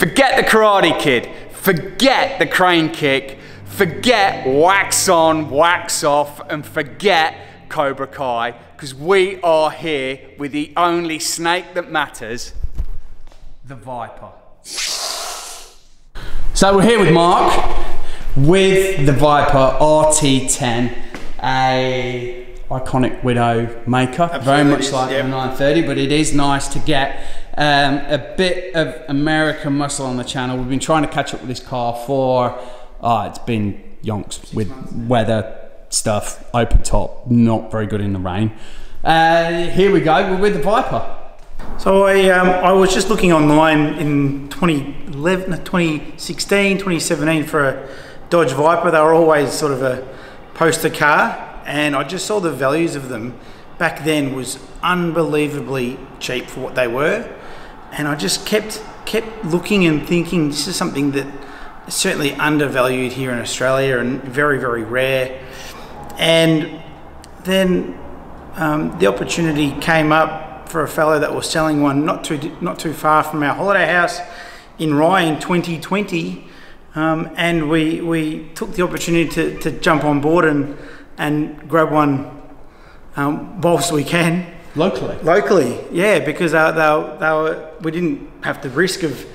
Forget the Karate Kid, forget the crane kick, forget wax on, wax off, and forget Cobra Kai, because we are here with the only snake that matters, the Viper. So we're here with Mark with the Viper RT10, a iconic widowmaker, very much like the 930, but it is nice to get a bit of American muscle on the channel. We've been trying to catch up with this car for, it's been yonks with weather stuff, open top, not very good in the rain. Here we go, we're with the Viper. So I was just looking online in 2016, 2017 for a Dodge Viper. They were always sort of a poster car, and I just saw the values of them back then was unbelievably cheap for what they were, and I just kept looking and thinking this is something that is certainly undervalued here in Australia and very, very rare. And then the opportunity came up for a fellow that was selling one not too far from our holiday house in Rye in 2020, and we took the opportunity to jump on board and grab one whilst we can. Locally, yeah, because we didn't have the risk of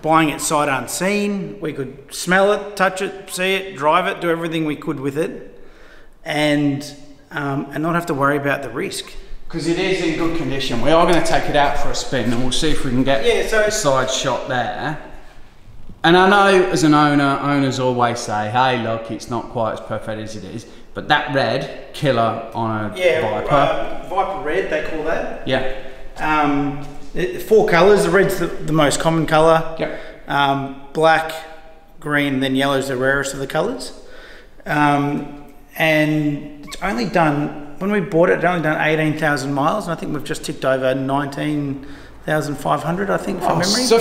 buying it sight unseen. We could smell it, touch it, see it, drive it, do everything we could with it, and not have to worry about the risk. Because it is in good condition. We are going to take it out for a spin and we'll see if we can get a side shot there. And I know as an owner, owners always say, hey look, it's not quite as perfect as it is, but that red killer on a Viper. Viper red, they call that. Yeah. 4 colours, the red's the most common colour. Yep. Black, green, and then yellow's the rarest of the colours. And it's only done, when we bought it, only done 18,000 miles, and I think we've just ticked over 19,500, I think, from memory. So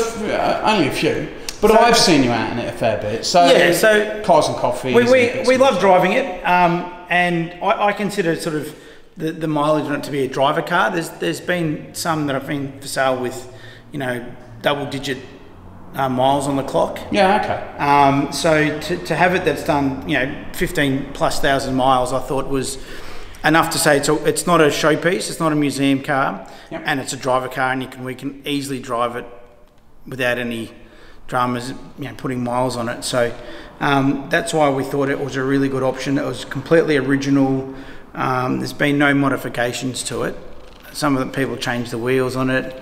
only a few. But I've seen you out in it a fair bit. So yeah, so cars and coffee. We love driving it, and I consider sort of the mileage on it to be a driver car. There's been some that have been for sale with, double-digit miles on the clock. Yeah, okay. So to have it that's done 15,000+ miles, I thought was enough to say it's not a showpiece, it's not a museum car, and it's a driver car, and we can easily drive it without any dramas, putting miles on it. So that's why we thought it was a really good option. It was completely original. There's been no modifications to it. Some of the people changed the wheels on it.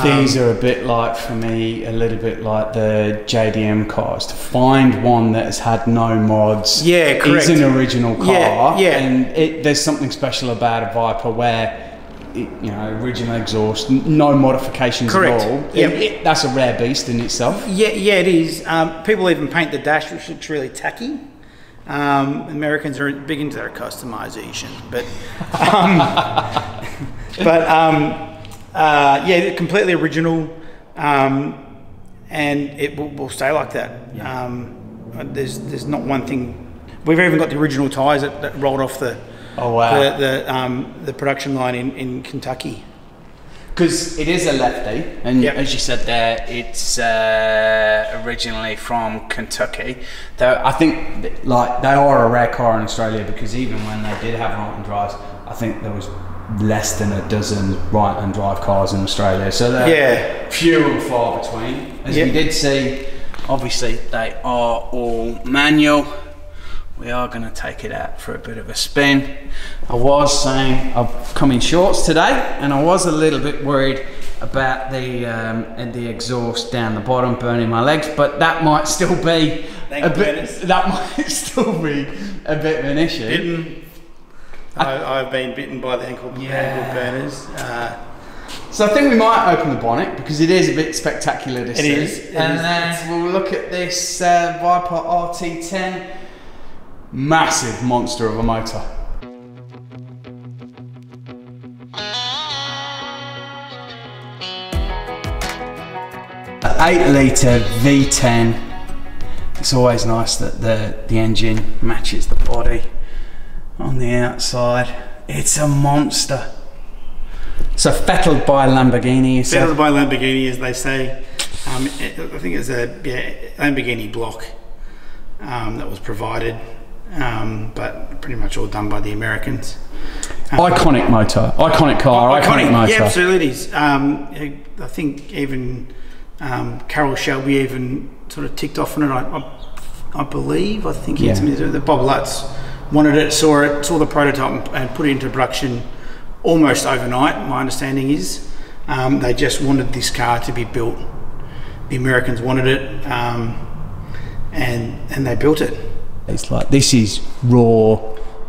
These are a bit like, for me, a little bit like the JDM cars. To find one that has had no mods, correct. Is an original car, and there's something special about a Viper where, original exhaust, no modifications at all. That's a rare beast in itself. Yeah, it is. People even paint the dash, which looks really tacky. Americans are big into their customization, completely original, and it will stay like that. There's not one thing. We've even got the original tyres that rolled off the the production line in Kentucky. Because it is a lefty, and as you said there, it's originally from Kentucky. Though I think they are a rare car in Australia, because even when they did have right-hand drives, I think there was less than a dozen right-hand drive cars in Australia. So they're few and far between. As we did see, obviously they are all manual. We are going to take it out for a bit of a spin. I was saying I've come in shorts today, and I was a little bit worried about the exhaust down the bottom burning my legs, but that might still be a bit of an issue. Bitten. I've been bitten by the ankle burners. So I think we might open the bonnet, because it is a bit spectacular to see. It is. And then we'll look at this Viper RT10. Massive monster of a motor. An 8-litre V10. It's always nice that the engine matches the body on the outside. It's a monster. So fettled by Lamborghini, you said? Fettled by Lamborghini, as they say. I think it was a Lamborghini block that was provided, but pretty much all done by the Americans. Iconic motor, iconic car, iconic motor. Yeah, absolutely it is. I think even Carroll Shelby even sort of ticked off on it. I believe. I think the Bob Lutz wanted it, saw the prototype, and put it into production almost overnight. My understanding is they just wanted this car to be built. The Americans wanted it, and they built it. It's like, this is raw.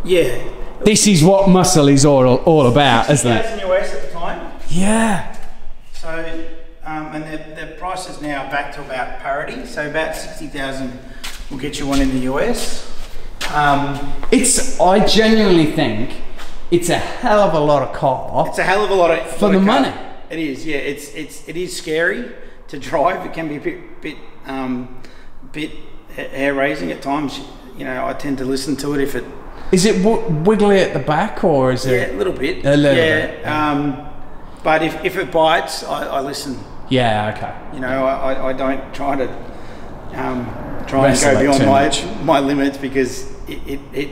Yeah. This is what muscle is all about, isn't it? $60,000 US at the time. Yeah. So, and their price is now back to about parity. So about 60,000 will get you one in the US. I genuinely think it's a hell of a lot of car. It's a hell of a lot for the money. It is, yeah. It is scary to drive. It can be a bit hair raising at times. You know, I tend to listen to it if it. Is it wiggly at the back, or is it? Yeah, a little bit. A little bit. But if it bites, I listen. Yeah. Okay. You know, I don't try to and go beyond my limits, because it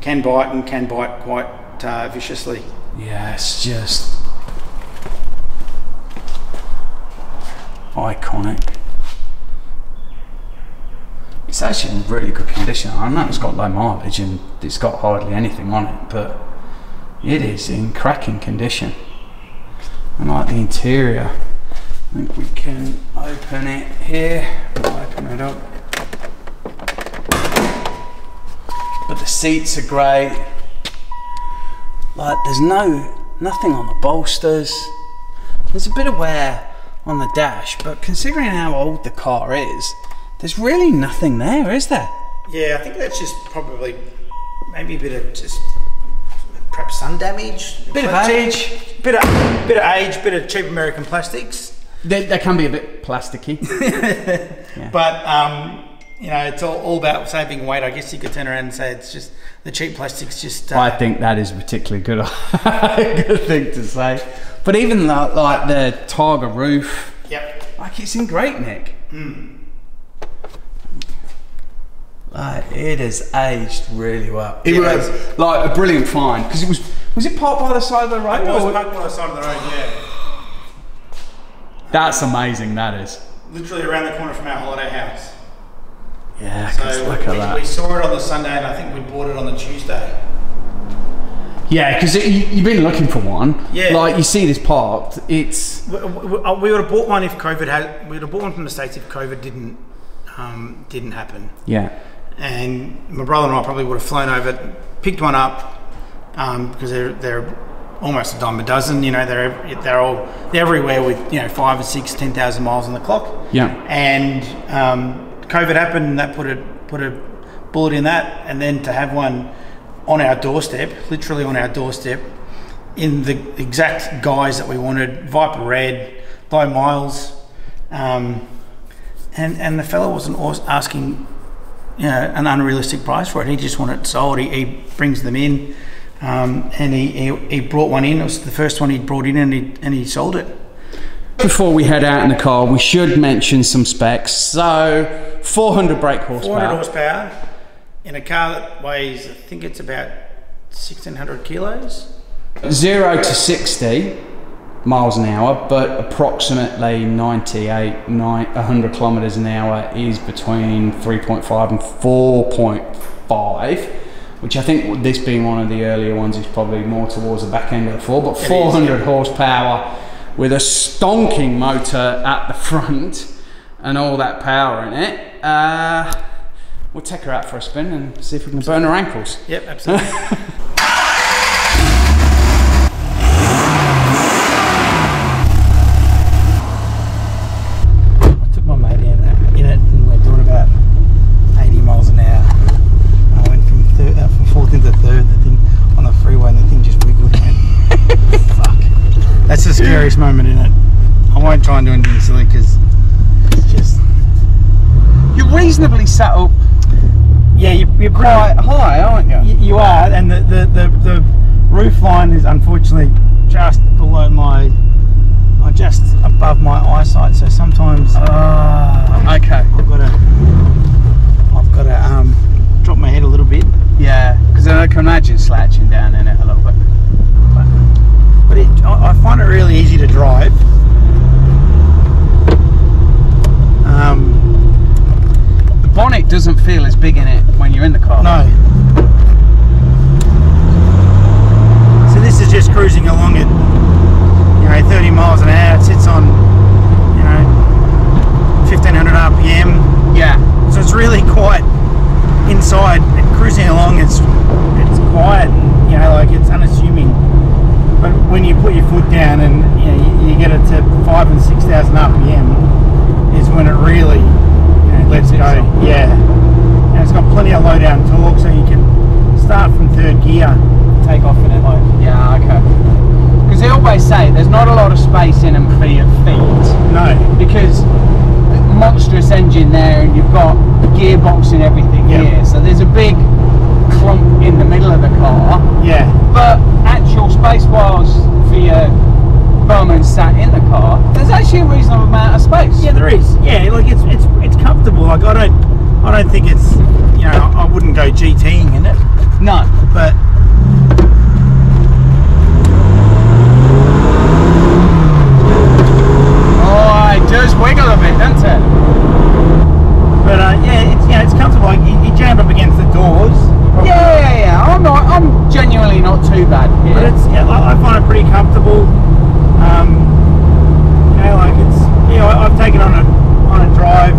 can bite, and can bite quite viciously. Yeah, it's just iconic. It's actually in really good condition. I know it's got low mileage and it's got hardly anything on it, but it is in cracking condition. I like the interior. I think we can open it here. We'll open it up. But the seats are great. Like, there's nothing on the bolsters. There's a bit of wear on the dash, but considering how old the car is, there's really nothing there, is there? Yeah, I think that's just probably maybe a bit of just perhaps sun damage, bit of age, bit of age, bit of cheap American plastics. They can be a bit plasticky. Yeah. But you know, it's all about saving weight. I guess you could turn around and say it's just the cheap plastics. Just I think that is a particularly good thing to say. But even like the Targa roof, yep, like, it's in great nick. It has aged really well. It was like a brilliant find, because it was it parked by the side of the road? It was parked by the side of the road, yeah. That's amazing, that is. Literally around the corner from our holiday house. Yeah, so look at that. We saw it on the Sunday, and I think we bought it on the Tuesday. Yeah, because you've been looking for one. Yeah. Like, you see this parked, it's... We would have bought one if COVID had... We would have bought one from the States if COVID didn't happen. Yeah. And my brother and I probably would have flown over, picked one up, because they're almost a dime a dozen. You know, they're everywhere with, you know, 5 or 6, 10,000 miles on the clock. Yeah. And COVID happened, and that put a bullet in that. And then to have one on our doorstep, literally on our doorstep, in the exact guise that we wanted, Viper Red, low miles, and the fella wasn't asking, you know, an unrealistic price for it. He just wanted it sold. He brings them in, and he brought one in. It was the first one he'd brought in, and he sold it. Before we head out in the car, we should mention some specs. So 400 brake horsepower. 400 horsepower in a car that weighs, I think it's about 1,600 kilos. 0 to 60 miles an hour, but approximately 100 kilometers an hour is between 3.5 and 4.5, which I think, this being one of the earlier ones, is probably more towards the back end of the 4, but 400 horsepower with a stonking motor at the front and all that power in it. We'll take her out for a spin and see if we can burn her ankles. Yep, absolutely. That's the scariest moment in it. I won't try and do anything silly, because it's just... You're reasonably set up. Yeah, you're quite high, aren't you? You are, and the roof line is unfortunately just below just above my eyesight. So sometimes doesn't feel as big in it when you're in the car. No. So this is just cruising along at 30 miles an hour. It sits on 1500 RPM. Yeah. So it's really quite inside. Cruising along, it's quiet. Like it's unassuming. But when you put your foot down and you get it to 5,000 and 6,000 RPM, is when it really lets go. Yeah. And it's got plenty of low down torque, so you can start from third gear, take off in it. Like. Yeah. Okay. Because they always say there's not a lot of space in them for your feet. No. Because monstrous engine there, and you've got gearbox and everything here, so there's a big clump in the middle of the car. Yeah. But actual space wise for your bum sat in the car, there's actually a reasonable amount of space. Yeah, there is. Yeah, like it's comfortable. Like I don't think it's I wouldn't go GTing in it. No. But it does wiggle a bit, doesn't it? But it's comfortable. Like you jammed up against the doors. Yeah. I'm genuinely not too bad here. But I find it pretty comfortable. Like I've taken on a drive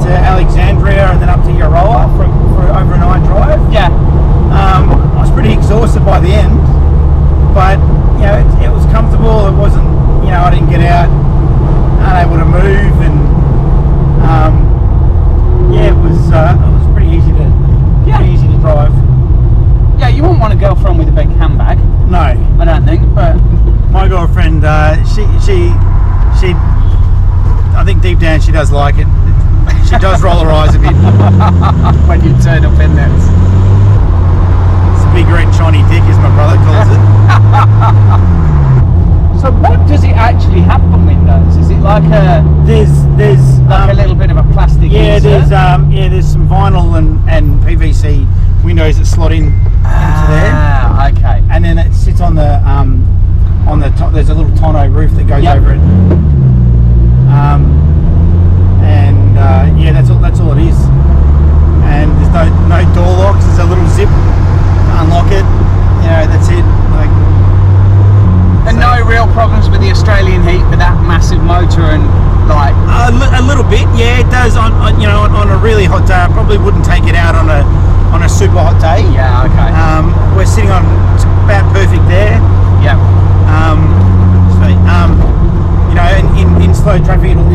to Alexandria and then up to Euroa for an overnight drive. Yeah. I was pretty exhausted by the end, but it was comfortable. It wasn't I didn't get out unable to move, and it was pretty easy to drive. Yeah, you wouldn't want a girlfriend with a big handbag. No, I don't think. But my girlfriend, she I think deep down she does like it. She does roll her eyes a bit when you turn up in there. It's a big red shiny dick, as my brother calls it. So what does it actually have on windows? Is it like a there's like a little bit of a plastic? Yeah, insert? there's some vinyl and PVC windows that slot in into there. Okay. And then it sits on the top. There's a little tonneau roof that goes over it. That's all it is. And there's no door locks. There's a little zip to unlock it. That's it. Like. And no real problems with the Australian heat with that massive motor and like a little bit, yeah. It does on a really hot day. I probably wouldn't take it out on a super hot day. Yeah, okay. We're sitting on it's about perfect there. Yeah. In slow traffic it'll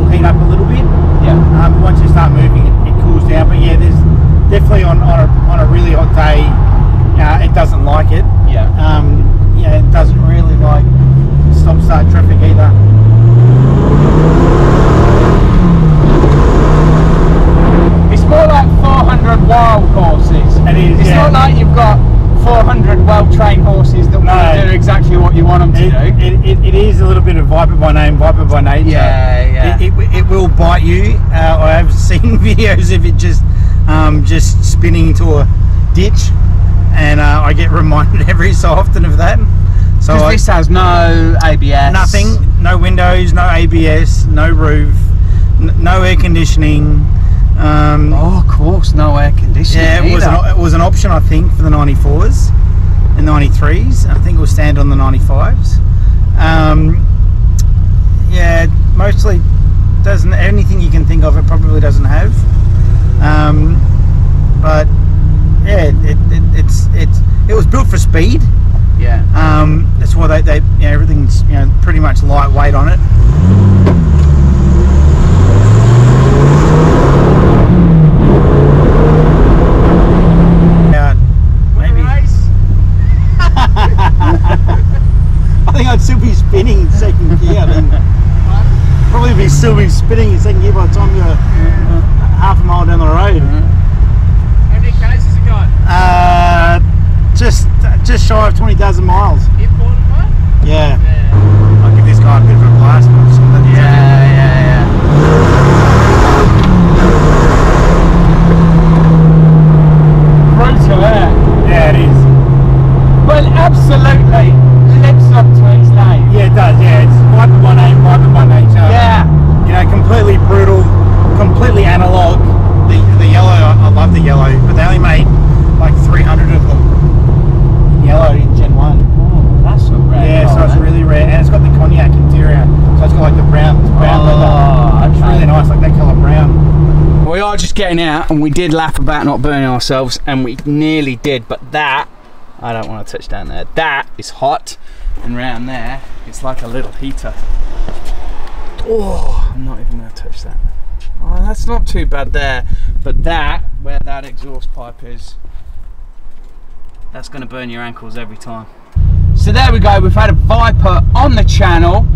heat up a little bit. Yeah. Once you start moving, it cools down. But yeah, there's definitely on a really hot day, it doesn't like it. Yeah. It doesn't really like stop-start traffic either. It's more like 400 wild horses. It is. It's not like you've got 400 well-trained horses that will do exactly what you want them to do. It is a little bit of viper by name, viper by nature. Yeah. It will bite you. I have seen videos of it just spinning into a ditch. And I get reminded every so often of that. So this has no ABS. Nothing, no windows, no ABS, no roof, no air conditioning. Of course, no air conditioning. Yeah, it was an option, I think, for the 94s and 93s. I think it will stand on the 95s. Mostly doesn't. Anything you can think of, it probably doesn't have. But yeah, it was built for speed. Yeah. That's why they everything's pretty much lightweight on it. Maybe. I think I'd still be spinning in second gear. Probably still be spinning in second gear by the time you're half a mile down the road. How many Ks has it got? Just shy of 20,000 miles. Imported one? Yeah. I'll give this guy a bit of a blast. Yeah. Brutal, yeah, it is. Well, absolutely lives up to its name. Yeah, it does. Yeah, it's viper by name, viper by nature. Yeah. Completely brutal, completely analog. The just getting out, and we did laugh about not burning ourselves, and we nearly did, but that, I don't want to touch down there. That is hot, and round there, it's like a little heater. Oh, I'm not even going to touch that. Oh, that's not too bad there, but that, where that exhaust pipe is, that's going to burn your ankles every time. So there we go, we've had a Viper on the channel,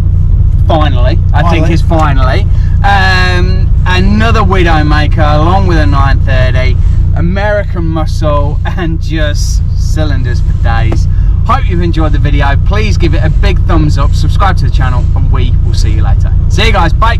finally, I think it's finally. Another widowmaker along with a 930, American muscle, and just cylinders for days. Hope you've enjoyed the video. Please give it a big thumbs up, subscribe to the channel, and we will see you later. See you guys, bye.